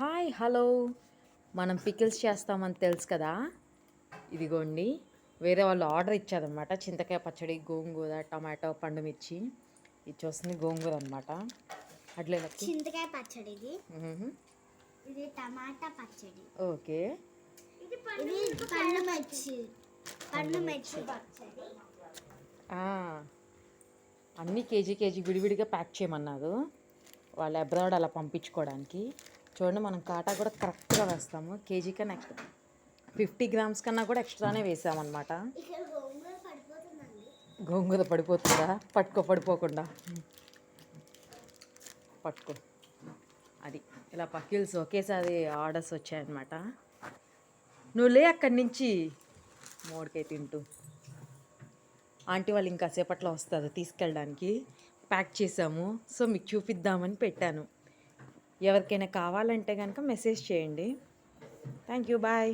Hi hello మనం pickles చేస్తామని తెలుసు కదా. ఇదిగోండి, వేరే వాళ్ళు ఆర్డర్ ఇచ్చారనమాట. చింతకాయ పచ్చడి, గోంగూర, టమాటో, పండు మిర్చి. ఇది చూస్తుంది గోంగూర అనమాట. అట్లే చింతకాయ పచ్చడి ఇది టమాటా పచ్చడి. ఓకే, ఇది పండు మిర్చి పచ్చడి. అన్నీ కేజీ విడివిడిగా ప్యాక్ చేయమన్నారు వాళ్ళు అబ్రాడ్ అలా పంపించుకోవడానికి. చూడండి, మనం కాటా కూడా కరెక్ట్గా వేస్తాము. కేజీ కన్నా 50 గ్రామ్స్ కన్నా కూడా ఎక్స్ట్రానే వేసామన్నమాట. గోంగూర పడిపోతుందా? పడిపోకుండా పట్టుకో. అది ఇలా పకిల్స్ ఒకేసారి ఆర్డర్స్ వచ్చాయన్నమాట. నువ్వు లే అక్కడి నుంచి మోడికాయ తింటూ. ఆంటీ వాళ్ళు ఇంకా సేపట్లో వస్తారు తీసుకెళ్ళడానికి. ప్యాక్ చేసాము, సో మీకు చూపిద్దామని పెట్టాను. ఎవరికైనా కావాలంటే కనుక మెసేజ్ చేయండి. Thank you, bye.